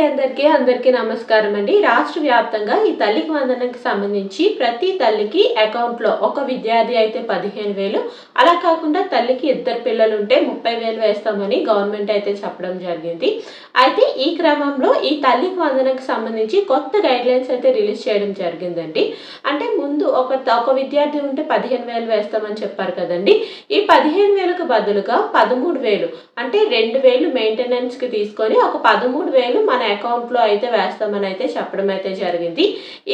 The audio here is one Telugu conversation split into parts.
అందరికీ నమస్కారం అండి. రాష్ట్ర వ్యాప్తంగా ఈ తల్లికి వందనంకి సంబంధించి ప్రతి తల్లికి అకౌంట్లో ఒక విద్యార్థి అయితే 15,000, అలా కాకుండా తల్లికి ఇద్దరు పిల్లలు ఉంటే 30,000 వేస్తామని గవర్నమెంట్ అయితే చెప్పడం జరిగింది. అయితే ఈ క్రమంలో ఈ తల్లికి వందనంకి సంబంధించి కొత్త గైడ్లైన్స్ అయితే రిలీజ్ చేయడం జరిగిందండి. అంటే ముందు ఒక విద్యార్థి ఉంటే 15,000 వేస్తామని చెప్పారు కదండి. ఈ 15,000కు బదులుగా 13,000 అంటే 2,000 మెయింటెనెన్స్కి తీసుకొని ఒక 13,000 మన అకౌంట్లో అయితే వేస్తామని అయితే చెప్పడం అయితే జరిగింది.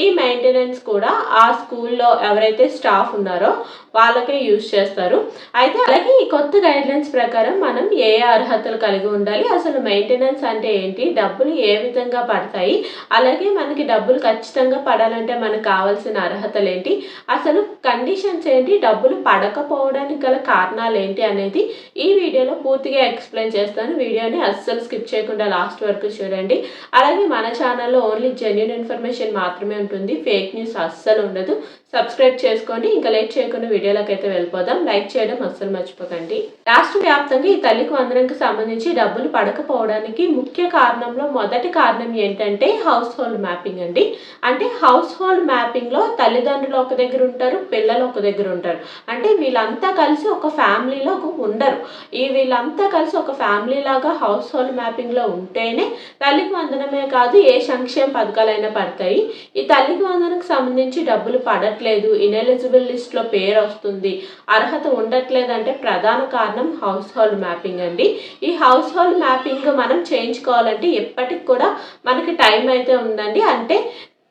ఈ మెయింటెనెన్స్ కూడా ఆ స్కూల్లో ఎవరైతే స్టాఫ్ ఉన్నారో వాళ్ళకే యూజ్ చేస్తారు. అయితే అలాగే ఈ కొత్త గైడ్లైన్స్ ప్రకారం మనం ఏ అర్హతలు కలిగి ఉండాలి, అసలు మెయింటెనెన్స్ అంటే ఏంటి, డబ్బులు ఏ విధంగా పడతాయి, అలాగే మనకి డబ్బులు ఖచ్చితంగా పడాలంటే మనకు కావాల్సిన అర్హతలు ఏంటి, అసలు కండిషన్స్ ఏంటి, డబ్బులు పడకపోవడానికి గల కారణాలు ఏంటి అనేది ఈ వీడియోలో పూర్తిగా ఎక్స్ప్లెయిన్ చేస్తాను. వీడియోని అస్సలు స్కిప్ చేయకుండా లాస్ట్ వరకు చూడండి. అలాగే మన ఛానల్లో ఓన్లీ జెన్యూన్ ఇన్ఫర్మేషన్ మాత్రమే ఉంటుంది, ఫేక్ న్యూస్ అస్సలు ఉండదు. సబ్స్క్రైబ్ చేసుకోండి. ఇంకా లేట్ చేయకుండా వీడియోలోకి అయితే వెళ్ళిపోదాం. లైక్ చేయడం అస్సలు మర్చిపోకండి. రాష్ట్ర వ్యాప్తంగా ఈ తల్లికి వందనంకి సంబంధించి డబ్బులు పడకపోవడానికి ముఖ్య కారణంలో మొదటి కారణం ఏంటంటే హౌస్ హోల్డ్ మ్యాపింగ్ అండి. అంటే హౌస్ హోల్డ్ మ్యాపింగ్లో తల్లిదండ్రులు ఒక దగ్గర ఉంటారు, పిల్లలు ఒక దగ్గర ఉంటారు. అంటే వీళ్ళంతా కలిసి ఒక ఫ్యామిలీలో ఉండరు. వీళ్ళంతా కలిసి ఒక ఫ్యామిలీ లాగా హౌస్ హోల్డ్ మ్యాపింగ్లో ఉంటేనే తల్లికి వందనమే కాదు ఏ సంక్షేమ పథకాలైనా పడతాయి. ఈ తల్లికి వందనకు సంబంధించి డబ్బులు పడట్లేదు, ఇనెలిజిబుల్ లిస్ట్లో పేరు వస్తుంది, అర్హత ఉండట్లేదు అంటే ప్రధాన కారణం హౌస్ హోల్డ్ మ్యాపింగ్ అండి. ఈ హౌస్ హోల్డ్ మ్యాపింగ్ మనం చేయించుకోవాలంటే ఎప్పటికి కూడా మనకి టైం అయితే ఉందండి. అంటే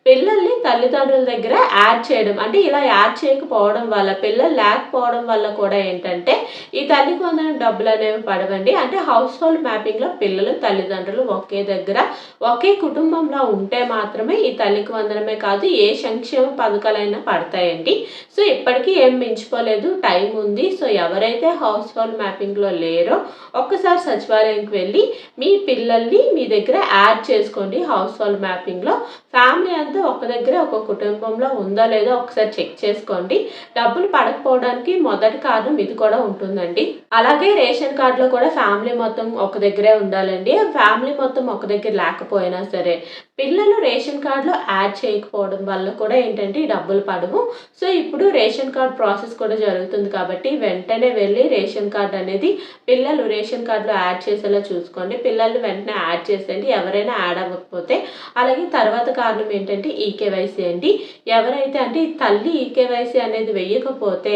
పిల్లల్ని తల్లిదండ్రుల దగ్గర యాడ్ చేయడం, అంటే ఇలా యాడ్ చేయకపోవడం వల్ల, పిల్లలు లేకపోవడం వల్ల కూడా ఏంటంటే ఈ తల్లికి వందనం డబ్బులు అనేవి పడవండి. అంటే హౌస్ హోల్డ్ మ్యాపింగ్లో పిల్లలు తల్లిదండ్రులు ఒకే దగ్గర ఒకే కుటుంబంలో ఉంటే మాత్రమే ఈ తల్లికి వందనమే కాదు ఏ సంక్షేమ పథకాలైనా పడతాయండి. సో ఇప్పటికీ ఏం మించిపోలేదు, టైం ఉంది. సో ఎవరైతే హౌస్ హోల్డ్ మ్యాపింగ్లో లేరో ఒక్కసారి సచివాలయంకి వెళ్ళి మీ పిల్లల్ని మీ దగ్గర యాడ్ చేసుకోండి. హౌస్ హోల్డ్ మ్యాపింగ్లో ఫ్యామిలీ అంతా ఒక దగ్గర ఒక కుటుంబంలో ఉందో లేదో ఒకసారి చెక్ చేసుకోండి. డబ్బులు పడకపోవడానికి మొదటి కారణం ఇది కూడా ఉంటుందండి. అలాగే రేషన్ కార్డులో కూడా ఫ్యామిలీ మొత్తం ఒక దగ్గరే ఉండాలండి. ఫ్యామిలీ మొత్తం ఒక దగ్గర లేకపోయినా సరే పిల్లలు రేషన్ కార్డులో యాడ్ చేయకపోవడం వల్ల కూడా ఏంటంటే ఈ డబ్బులు పడవు. సో ఇప్పుడు రేషన్ కార్డ్ ప్రాసెస్ కూడా జరుగుతుంది కాబట్టి వెంటనే వెళ్ళి రేషన్ కార్డ్ అనేది పిల్లలు రేషన్ కార్డులో యాడ్ చేసేలా చూసుకోండి. పిల్లల్ని వెంటనే యాడ్ చేసేయండి ఎవరైనా యాడ్ అవ్వకపోతే. అలాగే తర్వాత కారణం ఏంటంటే ఈకేవైసీ అండి. ఎవరైతే అంటే ఈ తల్లి ఈకేవైసీ అనేది వేయకపోతే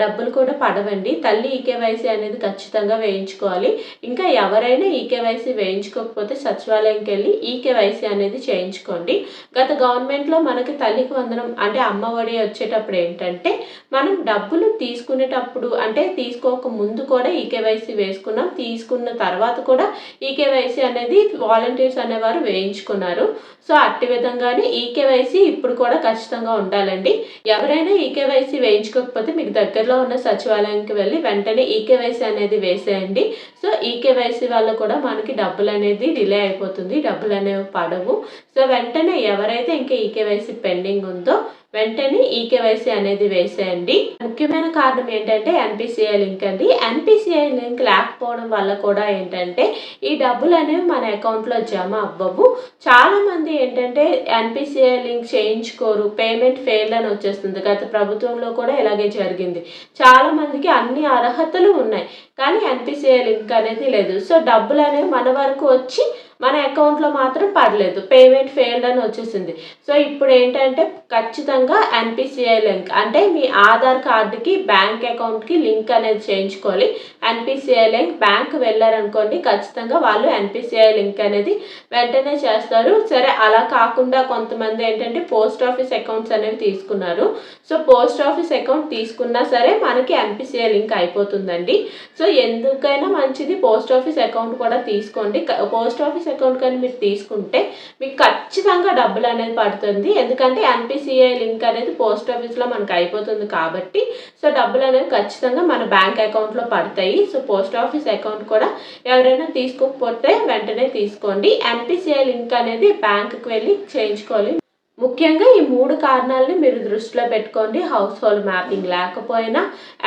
డబ్బులు కూడా పడవండి. తల్లి ఈకేవైసీ అనేది ఖచ్చితంగా వేయించుకోవాలి. ఇంకా ఎవరైనా ఈకేవైసీ వేయించుకోకపోతే సచివాలయంకి వెళ్ళి ఈకేవైసీ అనేది చేయించుకోండి. గత గవర్నమెంట్లో మనకి తల్లికి వందనం అంటే అమ్మఒడి వచ్చేటప్పుడు ఏంటంటే మనం డబ్బులు తీసుకునేటప్పుడు అంటే తీసుకోక ముందు కూడా ఈకేవైసీ వేసుకున్నాం, తీసుకున్న తర్వాత కూడా ఈకేవైసీ అనేది వాలంటీర్స్ అనేవారు వేయించుకున్నారు. సో అట్టి విధంగానే ఈకేవైసీ ఇప్పుడు కూడా ఖచ్చితంగా ఉండాలండి. ఎవరైనా ఈకేవైసీ వేయించుకోకపోతే మీకు దగ్గరలో ఉన్న సచివాలయంకి వెళ్ళి వెంటనే ఈకేవైసీ అనేది వేసేయండి. సో ఈకేవైసీ వల్ల కూడా మనకి డబ్బులు అనేది డిలే అయిపోతుంది, డబ్బులు అనేవి పడవు. సో వెంటనే ఎవరైతే ఇంకా ఈకేవైసీ పెండింగ్ ఉందో వెంటనే ఈకేవైసీ అనేది వేసేయండి. ముఖ్యమైన కారణం ఏంటంటే ఎన్పిసిఐ లింక్ అండి. ఎన్పిసిఐ లింక్ లేకపోవడం వల్ల కూడా ఏంటంటే ఈ డబ్బులు అనేవి మన అకౌంట్లో జమ అవ్వవు. చాలామంది ఏంటంటే ఎన్పిసిఐ లింక్ చేయించుకోరు, పేమెంట్ ఫెయిల్ అని వచ్చేస్తుంది. గత ప్రభుత్వంలో కూడా ఇలాగే జరిగింది. చాలామందికి అన్ని అర్హతలు ఉన్నాయి కానీ ఎన్పిసిఐ లింక్ అనేది లేదు. సో డబ్బులు అనేవి మన వరకు వచ్చి మన అకౌంట్లో మాత్రం పడలేదు, పేమెంట్ ఫెయిల్డ్ అని వచ్చేసింది. సో ఇప్పుడు ఏంటంటే ఖచ్చితంగా ఎన్పిసిఐ లింక్ అంటే మీ ఆధార్ కార్డుకి బ్యాంక్ అకౌంట్కి లింక్ అనేది చేయించుకోవాలి. ఎన్పిసిఐ లింక్ బ్యాంక్ వెళ్ళారనుకోండి ఖచ్చితంగా వాళ్ళు ఎన్పిసిఐ లింక్ అనేది వెంటనే చేస్తారు. సరే అలా కాకుండా కొంతమంది ఏంటంటే పోస్ట్ ఆఫీస్ అకౌంట్స్ అనేవి తీసుకున్నారు. సో పోస్ట్ ఆఫీస్ అకౌంట్ తీసుకున్నా సరే మనకి ఎన్పిసిఐ లింక్ అయిపోతుందండి. సో ఎందుకైనా మంచిది పోస్ట్ ఆఫీస్ అకౌంట్ కూడా తీసుకోండి. పోస్ట్ ఆఫీస్ అకౌంట్ కానీ మీరు తీసుకుంటే మీకు ఖచ్చితంగా డబ్బులు అనేది పడుతుంది. ఎందుకంటే ఎన్పిసిఐ లింక్ అనేది పోస్ట్ ఆఫీస్లో మనకు అయిపోతుంది కాబట్టి సో డబ్బులు అనేవి ఖచ్చితంగా మన బ్యాంక్ అకౌంట్లో పడతాయి. సో పోస్ట్ ఆఫీస్ అకౌంట్ కూడా ఎవరైనా తీసుకోకపోతే వెంటనే తీసుకోండి. ఎన్పిసిఐ లింక్ అనేది బ్యాంకుకి వెళ్ళి చేయించుకోవాలి. ముఖ్యంగా ఈ 3 కారణాలని మీరు దృష్టిలో పెట్టుకోండి. హౌస్ హోల్డ్ మ్యాపింగ్ లేకపోయినా,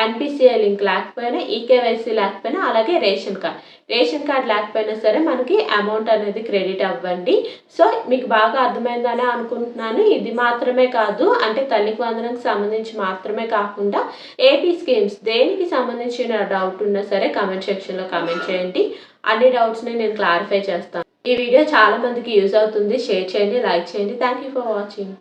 ఎన్‌పీసీఐ లింక్ లేకపోయినా, ఈకేవైసీ లేకపోయినా, అలాగే రేషన్ కార్డ్. రేషన్ కార్డ్ లేకపోయినా సరే మనకి అమౌంట్ అనేది క్రెడిట్ అవ్వండి. సో, మీకు బాగా అర్థమైందనే అనుకుంటున్నాను. ఇది మాత్రమే కాదు, అంటే తల్లికి వందనంకి సంబంధించి మాత్రమే కాకుండా ఏపీ స్కీమ్స్ దేనికి సంబంధించిన డౌట్ ఉన్నా సరే కామెంట్ సెక్షన్‌లో కామెంట్ చేయండి. అన్ని డౌట్స్‌ని నేను క్లారిఫై చేస్తాను. ఈ వీడియో చాలా మందికి యూజ్ అవుతుంది. షేర్ చేయండి, లైక్ చేయండి. Thank you for watching.